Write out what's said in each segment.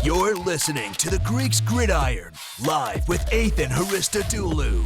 You're listening to the Greeks Gridiron, live with Ethan Haristodoulou.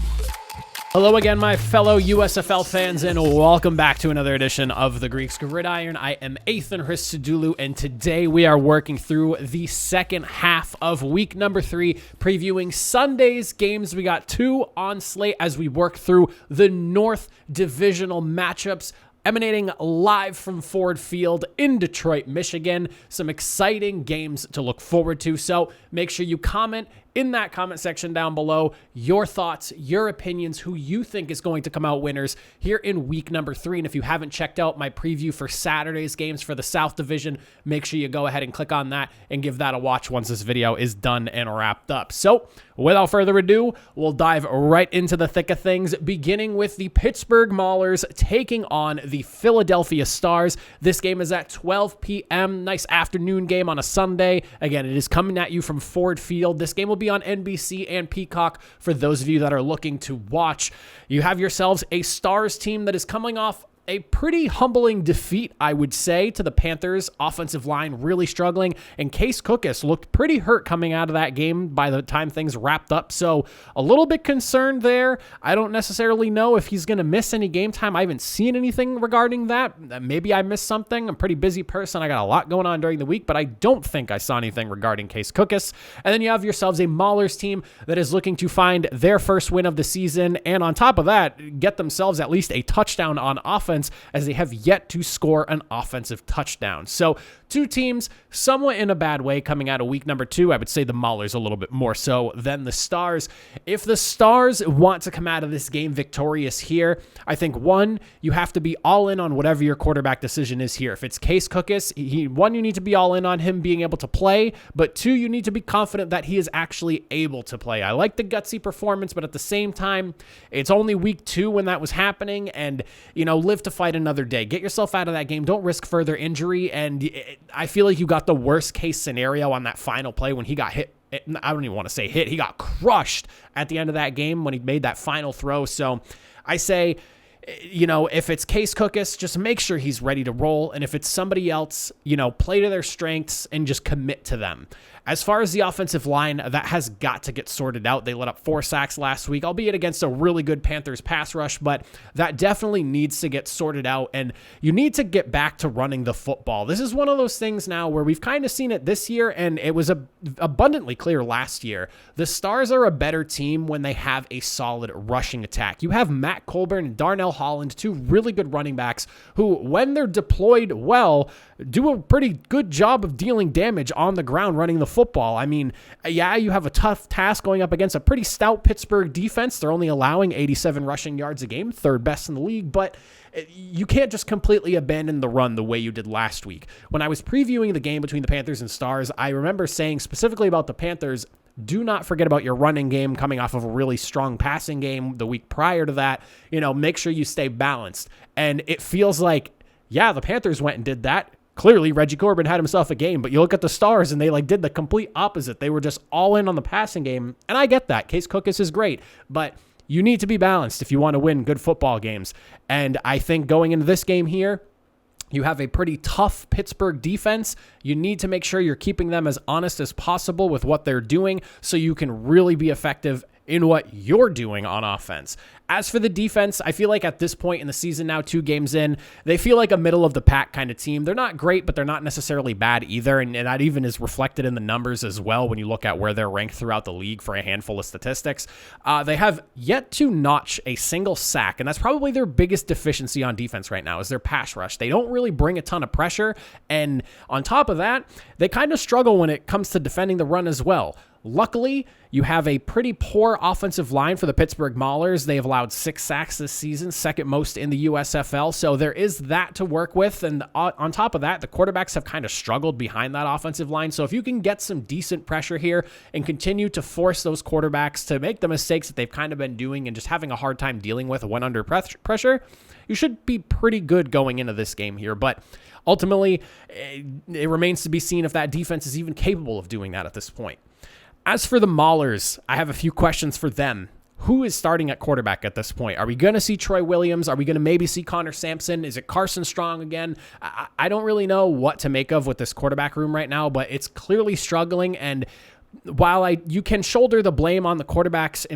Hello again, my fellow USFL fans, and welcome back to another edition of the Greeks Gridiron. I am Ethan Haristodoulou, and today we are working through the second half of week number 3, previewing Sunday's games. We got 2 on slate as we work through the North Divisional matchups, emanating live from Ford Field in Detroit, Michigan. Some exciting games to look forward to, so make sure you comment in that comment section down below your thoughts, your opinions, who you think is going to come out winners here in week number 3. And if you haven't checked out my preview for Saturday's games for the South Division, make sure you go ahead and click on that and give that a watch once this video is done and wrapped up. So without further ado, we'll dive right into the thick of things, beginning with the Pittsburgh Maulers taking on the Philadelphia Stars. This game is at 12 p.m. Nice afternoon game on a Sunday. Again, it is coming at you from Ford Field. This game will be on NBC and Peacock for those of you that are looking to watch. You have yourselves a Stars team that is coming off a pretty humbling defeat, I would say, to the Panthers. Offensive line really struggling, and Case Cookus looked pretty hurt coming out of that game by the time things wrapped up, so a little bit concerned there. I don't necessarily know if he's going to miss any game time. I haven't seen anything regarding that. Maybe I missed something. I'm a pretty busy person. I got a lot going on during the week, but I don't think I saw anything regarding Case Cookus. And then you have yourselves a Maulers team that is looking to find their first win of the season, and on top of that, get themselves at least a touchdown on offense, as they have yet to score an offensive touchdown. So 2 teams somewhat in a bad way coming out of week number 2. I would say the Maulers a little bit more so than the Stars. If the Stars want to come out of this game victorious here, I think, 1, you have to be all in on whatever your quarterback decision is here. If it's Case Cookus, 1, you need to be all in on him being able to play, but 2, you need to be confident that he is actually able to play. I like the gutsy performance, but at the same time, it's only week 2 when that was happening, and, live to fight another day. Get yourself out of that game. Don't risk further injury, and I feel like you got the worst case scenario on that final play when he got hit. I don't even want to say hit. He got crushed at the end of that game when he made that final throw. So I say, if it's Case Cookus, just make sure he's ready to roll. And if it's somebody else, play to their strengths and just commit to them. As far as the offensive line, that has got to get sorted out. They let up 4 sacks last week, albeit against a really good Panthers pass rush, but that definitely needs to get sorted out, and you need to get back to running the football. This is one of those things now where we've kind of seen it this year, and it was abundantly clear last year. The Stars are a better team when they have a solid rushing attack. You have Matt Colburn and Darnell Holland, 2 really good running backs who, when they're deployed well, do a pretty good job of dealing damage on the ground running the football. I mean, yeah, you have a tough task going up against a pretty stout Pittsburgh defense. They're only allowing 87 rushing yards a game, 3rd best in the league, but you can't just completely abandon the run the way you did last week. When I was previewing the game between the Panthers and Stars, I remember saying specifically about the Panthers, do not forget about your running game coming off of a really strong passing game the week prior to that. Make sure you stay balanced. And it feels like, yeah, the Panthers went and did that. Clearly, Reggie Corbin had himself a game, but you look at the Stars and they did the complete opposite. They were just all in on the passing game, and I get that. Case Cookus is great, but you need to be balanced if you want to win good football games. And I think going into this game here, you have a pretty tough Pittsburgh defense. You need to make sure you're keeping them as honest as possible with what they're doing so you can really be effective in what you're doing on offense. As for the defense, I feel like at this point in the season now, 2 games in, they feel like a middle-of-the-pack kind of team. They're not great, but they're not necessarily bad either, and that even is reflected in the numbers as well when you look at where they're ranked throughout the league for a handful of statistics. They have yet to notch a single sack, and that's probably their biggest deficiency on defense right now is their pass rush. They don't really bring a ton of pressure, and on top of that, they kind of struggle when it comes to defending the run as well. Luckily, you have a pretty poor offensive line for the Pittsburgh Maulers. They have allowed 6 sacks this season, 2nd most in the USFL. So there is that to work with. And on top of that, the quarterbacks have kind of struggled behind that offensive line. So if you can get some decent pressure here and continue to force those quarterbacks to make the mistakes that they've kind of been doing and just having a hard time dealing with when under pressure, you should be pretty good going into this game here. But ultimately, it remains to be seen if that defense is even capable of doing that at this point. As for the Maulers, I have a few questions for them. who is starting at quarterback at this point? Are we going to see Troy Williams? Are we going to maybe see Connor Sampson? Is it Carson Strong again? I don't really know what to make of with this quarterback room right now, but it's clearly struggling. And while you can shoulder the blame on the quarterbacks,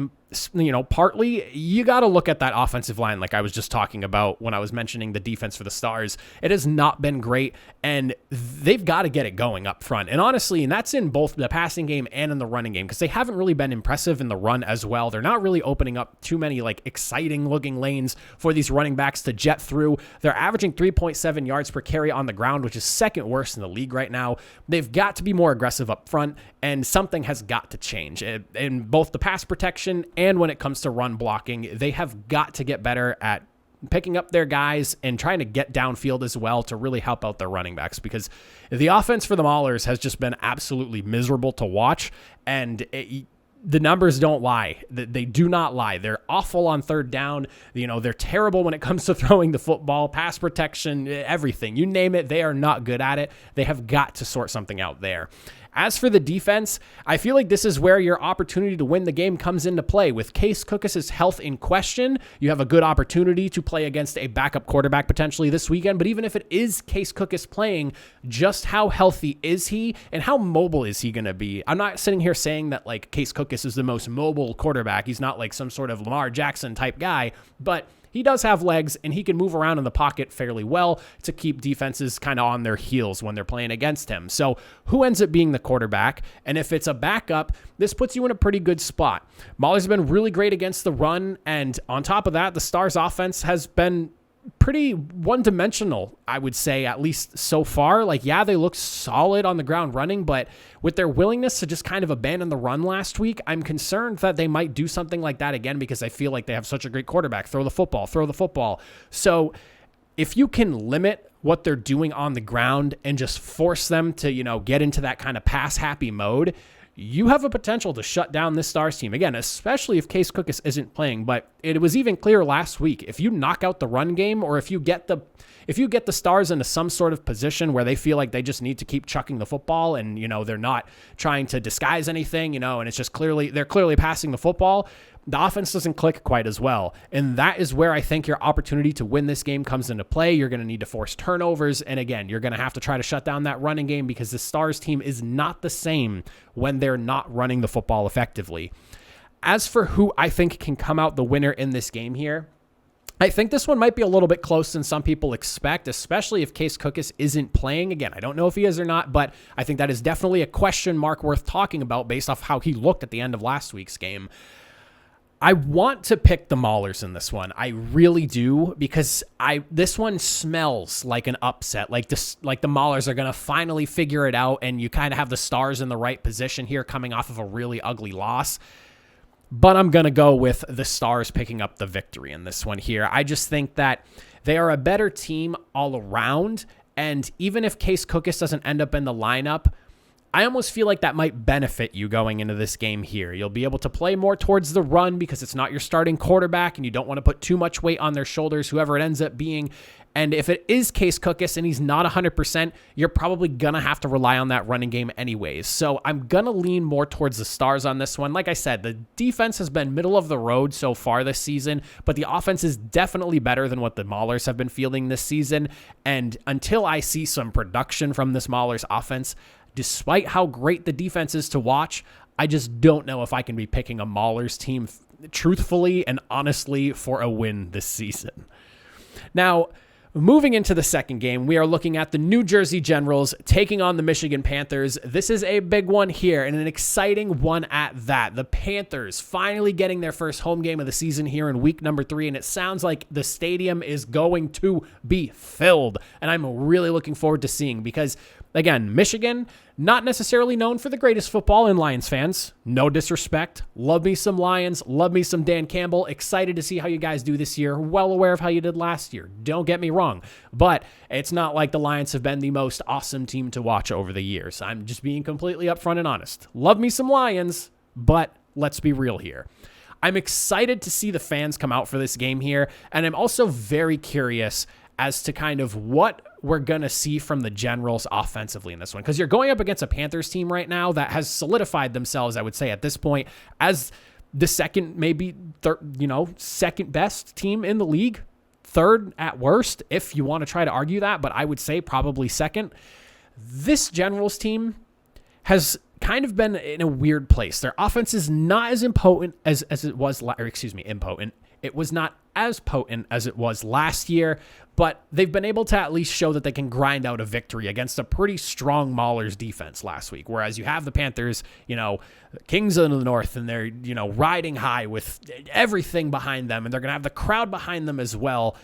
partly, you got to look at that offensive line like I was just talking about when I was mentioning the defense for the Stars. It has not been great, and they've got to get it going up front. And honestly, and that's in both the passing game and in the running game, because they haven't really been impressive in the run as well. They're not really opening up too many exciting looking lanes for these running backs to jet through. They're averaging 3.7 yards per carry on the ground, which is second worst in the league right now. They've got to be more aggressive up front, and something has got to change in both the pass protection and when it comes to run blocking. They have got to get better at picking up their guys and trying to get downfield as well to really help out their running backs, because the offense for the Maulers has just been absolutely miserable to watch, and the numbers don't lie. They do not lie. They're awful on third down. They're terrible when it comes to throwing the football, pass protection, everything. You name it, they are not good at it. They have got to sort something out there. As for the defense, I feel like this is where your opportunity to win the game comes into play. With Case Cookis' health in question, you have a good opportunity to play against a backup quarterback potentially this weekend. But even if it is Case Cookis playing, just how healthy is he and how mobile is he going to be? I'm not sitting here saying that Case Cookis is the most mobile quarterback. He's not some sort of Lamar Jackson type guy, but he does have legs, and he can move around in the pocket fairly well to keep defenses kind of on their heels when they're playing against him. So who ends up being the quarterback? And if it's a backup, this puts you in a pretty good spot. Maulers have been really great against the run, and on top of that, the Stars offense has been pretty one-dimensional, I would say, at least so far. They look solid on the ground running, but with their willingness to just kind of abandon the run last week, I'm concerned that they might do something like that again, because I feel like they have such a great quarterback. Throw the football. So if you can limit what they're doing on the ground and just force them to, get into that kind of pass-happy mode, you have a potential to shut down this Stars team. Again, especially if Case Cookis isn't playing, but it was even clear last week. If you knock out the run game, or if you get the Stars into some sort of position where they feel like they just need to keep chucking the football and, they're not trying to disguise anything, and it's just they're clearly passing the football, the offense doesn't click quite as well. And that is where I think your opportunity to win this game comes into play. You're going to need to force turnovers. And again, you're going to have to try to shut down that running game, because the Stars team is not the same when they're not running the football effectively. As for who I think can come out the winner in this game here, I think this one might be a little bit close than some people expect, especially if Case Cookis isn't playing. Again, I don't know if he is or not, but I think that is definitely a question mark worth talking about based off how he looked at the end of last week's game. I want to pick the Maulers in this one. I really do, because this one smells like an upset. Like the Maulers are going to finally figure it out, and you kind of have the Stars in the right position here coming off of a really ugly loss. But I'm going to go with the Stars picking up the victory in this one here. I just think that they are a better team all around, and even if Case Cookis doesn't end up in the lineup, I almost feel like that might benefit you going into this game here. You'll be able to play more towards the run because it's not your starting quarterback, and you don't want to put too much weight on their shoulders, whoever it ends up being. And if it is Case Cookis and he's not 100%, you're probably going to have to rely on that running game anyways. So I'm going to lean more towards the Stars on this one. Like I said, the defense has been middle of the road so far this season, but the offense is definitely better than what the Maulers have been fielding this season. And until I see some production from this Maulers offense, despite how great the defense is to watch, I just don't know if I can be picking a Maulers team truthfully and honestly for a win this season. Now, moving into the second game, we are looking at the New Jersey Generals taking on the Michigan Panthers. This is a big one here, and an exciting one at that. The Panthers finally getting their first home game of the season here in week number 3, and it sounds like the stadium is going to be filled, and I'm really looking forward to seeing, because again, Michigan, not necessarily known for the greatest football in Lions fans. No disrespect. Love me some Lions. Love me some Dan Campbell. Excited to see how you guys do this year. Well aware of how you did last year. Don't get me wrong. But it's not like the Lions have been the most awesome team to watch over the years. I'm just being completely upfront and honest. Love me some Lions, but let's be real here. I'm excited to see the fans come out for this game here, and I'm also very curious as to kind of what we're going to see from the Generals offensively in this one. Because you're going up against a Panthers team right now that has solidified themselves, I would say, at this point, as the second, maybe third, second best team in the league, third at worst, if you want to try to argue that, but I would say probably second. This Generals team has kind of been in a weird place. Their offense is not as impotent as it was, impotent. It was not as potent as it was last year, but they've been able to at least show that they can grind out a victory against a pretty strong Maulers defense last week. Whereas you have the Panthers, Kings of the North, and they're, riding high with everything behind them, and they're going to have the crowd behind them as well.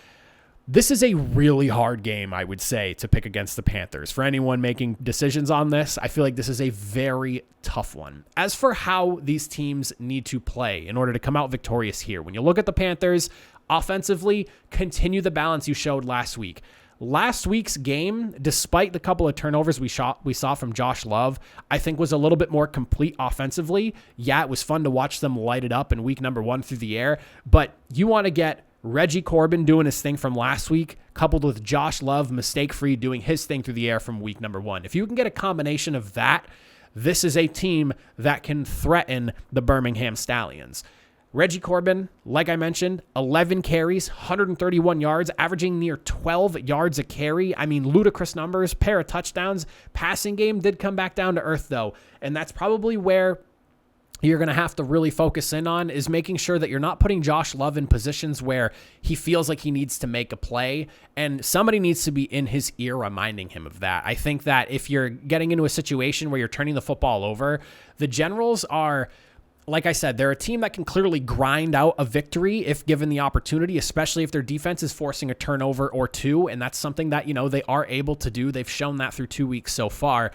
This is a really hard game, I would say, to pick against the Panthers. For anyone making decisions on this, I feel like this is a very tough one. As for how these teams need to play in order to come out victorious here, when you look at the Panthers, offensively, continue the balance you showed last week. Last week's game, despite the couple of turnovers we saw from Josh Love, I think was a little bit more complete offensively. Yeah, it was fun to watch them light it up in week number 1 through the air, but you want to get Reggie Corbin doing his thing from last week, coupled with Josh Love, mistake-free, doing his thing through the air from week number 1. If you can get a combination of that, this is a team that can threaten the Birmingham Stallions. Reggie Corbin, like I mentioned, 11 carries, 131 yards, averaging near 12 yards a carry. I mean, ludicrous numbers, pair of touchdowns. Passing game did come back down to earth, though, and that's probably where you're going to have to really focus in on, is making sure that you're not putting Josh Love in positions where he feels like he needs to make a play, and somebody needs to be in his ear reminding him of that. I think that if you're getting into a situation where you're turning the football over, the Generals are, like I said, they're a team that can clearly grind out a victory if given the opportunity, especially if their defense is forcing a turnover or two, and that's something that, they are able to do. They've shown that through 2 weeks so far.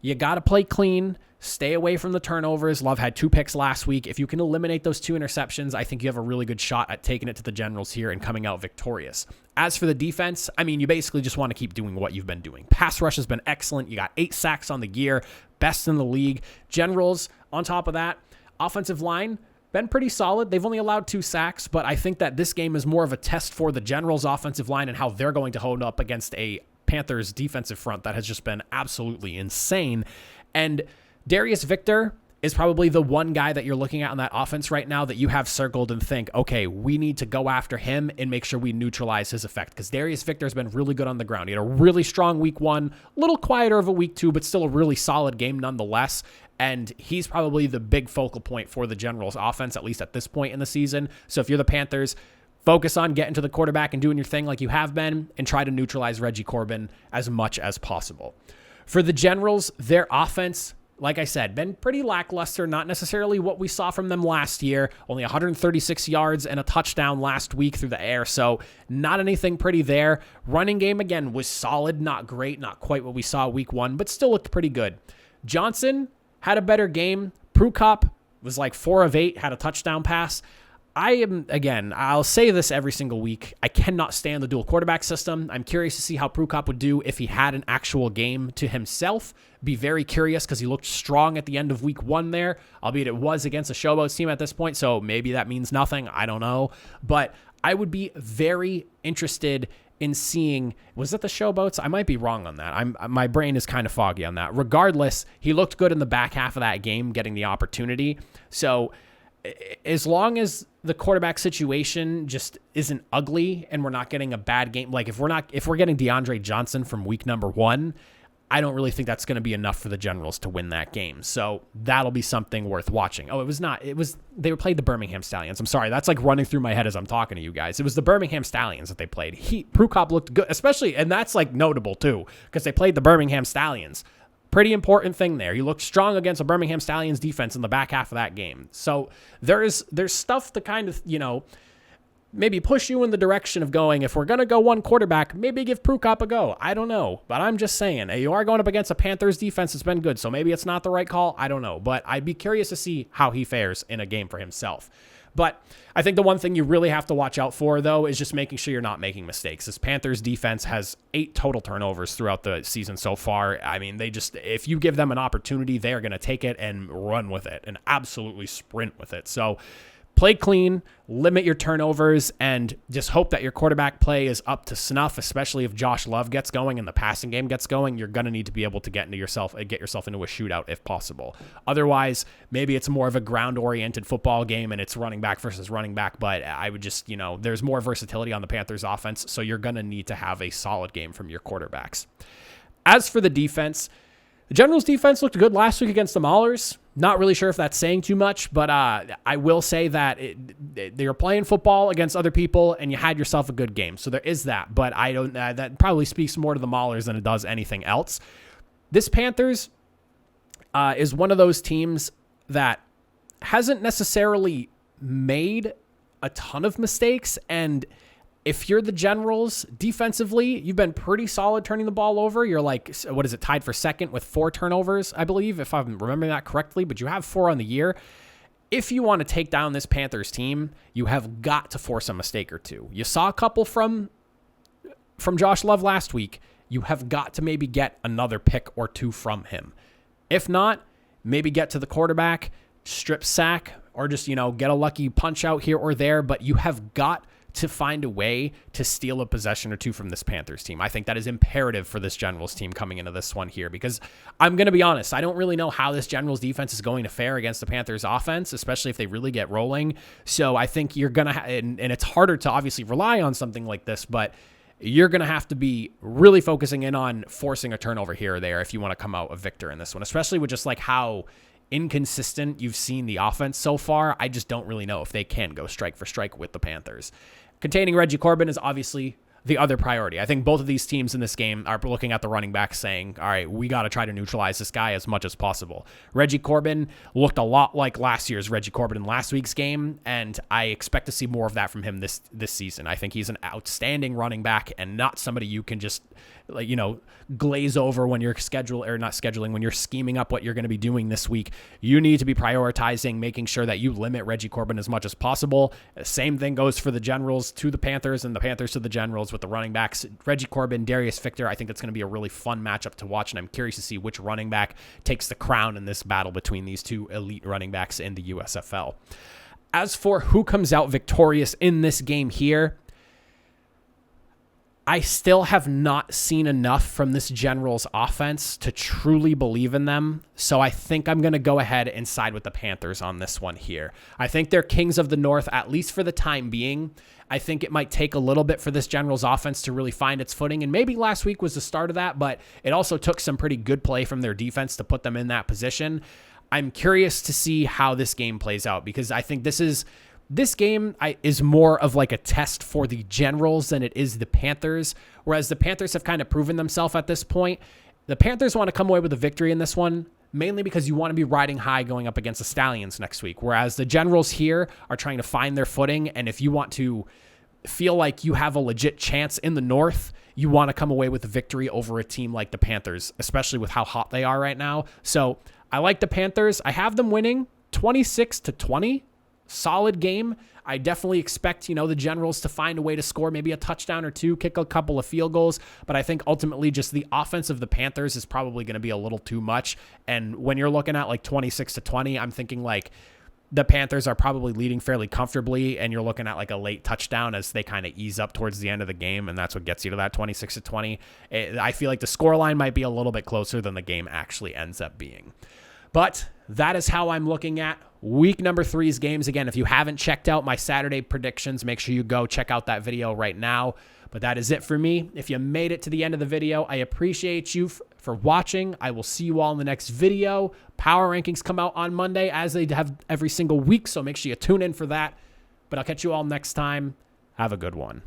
You got to play clean. Stay away from the turnovers. Love had 2 picks last week. If you can eliminate those 2 interceptions, I think you have a really good shot at taking it to the Generals here and coming out victorious. As for the defense, you basically just want to keep doing what you've been doing. Pass rush has been excellent. You got 8 sacks on the year, best in the league. Generals, on top of that, offensive line, been pretty solid. They've only allowed 2 sacks, but I think that this game is more of a test for the Generals' offensive line and how they're going to hold up against a Panthers defensive front that has just been absolutely insane. And Darius Victor is probably the one guy that you're looking at on that offense right now that you have circled and think, okay, we need to go after him and make sure we neutralize his effect, because Darius Victor has been really good on the ground. He had a really strong week 1, a little quieter of a week 2, but still a really solid game nonetheless. And he's probably the big focal point for the Generals offense, at least at this point in the season. So if you're the Panthers, focus on getting to the quarterback and doing your thing like you have been, and try to neutralize Reggie Corbin as much as possible. For the Generals, their offense, like I said, been pretty lackluster, not necessarily what we saw from them last year. Only 136 yards and a touchdown last week through the air, so not anything pretty there. Running game, again, was solid, not great, not quite what we saw week 1, but still looked pretty good. Johnson had a better game. Prukop was like 4 of 8, had a touchdown pass. I'll say this every single week, I cannot stand the dual quarterback system. I'm curious to see how Prukop would do if he had an actual game to himself. Be very curious, because he looked strong at the end of week 1 there, albeit it was against a Showboats team at this point, so maybe that means nothing. I don't know. But I would be very interested in seeing, was it the Showboats? I might be wrong on that. My brain is kind of foggy on that. Regardless, he looked good in the back half of that game, getting the opportunity. So as long as the quarterback situation just isn't ugly and we're not getting a bad game, like if we're getting DeAndre Johnson from week number 1, I don't really think that's going to be enough for the Generals to win that game. So that'll be something worth watching. Oh, it was not. They played the Birmingham Stallions. I'm sorry. That's like running through my head as I'm talking to you guys. It was the Birmingham Stallions that they played. Prukop looked good, especially, and that's like notable too, because they played the Birmingham Stallions. Pretty important thing there. He looked strong against a Birmingham Stallions defense in the back half of that game. So there's stuff to kind of, maybe push you in the direction of going, if we're going to go one quarterback, maybe give Prukop a go. I don't know, but I'm just saying, you are going up against a Panthers defense that's been good, so maybe it's not the right call. I don't know, but I'd be curious to see how he fares in a game for himself. But I think the one thing you really have to watch out for, though, is just making sure you're not making mistakes. This Panthers defense has 8 total turnovers throughout the season so far. I mean, if you give them an opportunity, they're going to take it and run with it and absolutely sprint with it. So play clean, limit your turnovers, and just hope that your quarterback play is up to snuff, especially if Josh Love gets going and the passing game gets going. You're going to need to be able to get yourself into a shootout if possible. Otherwise, maybe it's more of a ground-oriented football game and it's running back versus running back, but I would just, there's more versatility on the Panthers offense, so you're going to need to have a solid game from your quarterbacks. As for the defense, the Generals defense looked good last week against the Maulers. Not really sure if that's saying too much, but I will say that they were playing football against other people, and you had yourself a good game. So there is that, but I don't. That probably speaks more to the Maulers than it does anything else. This Panthers is one of those teams that hasn't necessarily made a ton of mistakes, and if you're the Generals defensively, you've been pretty solid turning the ball over. You're tied for second with 4 turnovers, I believe, if I'm remembering that correctly, but you have 4 on the year. If you want to take down this Panthers team, you have got to force a mistake or two. You saw a couple from Josh Love last week. You have got to maybe get another pick or 2 from him. If not, maybe get to the quarterback, strip sack, or just, get a lucky punch out here or there, but you have got to find a way to steal a possession or 2 from this Panthers team. I think that is imperative for this Generals team coming into this one here, because I'm going to be honest, I don't really know how this Generals defense is going to fare against the Panthers offense, especially if they really get rolling. So I think you're going to, and it's harder to obviously rely on something like this, but you're going to have to be really focusing in on forcing a turnover here or there if you want to come out a victor in this one, especially with just how inconsistent you've seen the offense so far. I just don't really know if they can go strike for strike with the Panthers. Containing Reggie Corbin is obviously the other priority. I think both of these teams in this game are looking at the running back saying, all right, we got to try to neutralize this guy as much as possible. Reggie Corbin looked a lot like last year's Reggie Corbin in last week's game, and I expect to see more of that from him this season. I think he's an outstanding running back and not somebody you can just glaze over when you're when you're scheming up what you're going to be doing this week. You need to be prioritizing making sure that you limit Reggie Corbin as much as possible. Same thing goes for the Generals to the Panthers and the Panthers to the Generals with the running backs. Reggie Corbin, Darius Victor, I think that's going to be a really fun matchup to watch, and I'm curious to see which running back takes the crown in this battle between these 2 elite running backs in the USFL. As for who comes out victorious in this game here, I still have not seen enough from this Generals offense to truly believe in them, so I think I'm going to go ahead and side with the Panthers on this one here. I think they're kings of the North, at least for the time being. I think it might take a little bit for this Generals offense to really find its footing, and maybe last week was the start of that, but it also took some pretty good play from their defense to put them in that position. I'm curious to see how this game plays out, because I think this game is more of a test for the Generals than it is the Panthers, whereas the Panthers have kind of proven themselves at this point. The Panthers want to come away with a victory in this one, mainly because you want to be riding high going up against the Stallions next week, whereas the Generals here are trying to find their footing, and if you want to feel like you have a legit chance in the North, you want to come away with a victory over a team like the Panthers, especially with how hot they are right now. So I like the Panthers. I have them winning 26-20. Solid game. I definitely expect, the Generals to find a way to score maybe a touchdown or 2, kick a couple of field goals, but I think ultimately just the offense of the Panthers is probably going to be a little too much. And when you're looking at 26-20, I'm thinking the Panthers are probably leading fairly comfortably, and you're looking at a late touchdown as they kind of ease up towards the end of the game, and that's what gets you to that 26-20. I feel like the scoreline might be a little bit closer than the game actually ends up being. But that is how I'm looking at week number 3's games. Again, if you haven't checked out my Saturday predictions, make sure you go check out that video right now. But that is it for me. If you made it to the end of the video, I appreciate you for watching. I will see you all in the next video. Power rankings come out on Monday, as they have every single week, so make sure you tune in for that. But I'll catch you all next time. Have a good one.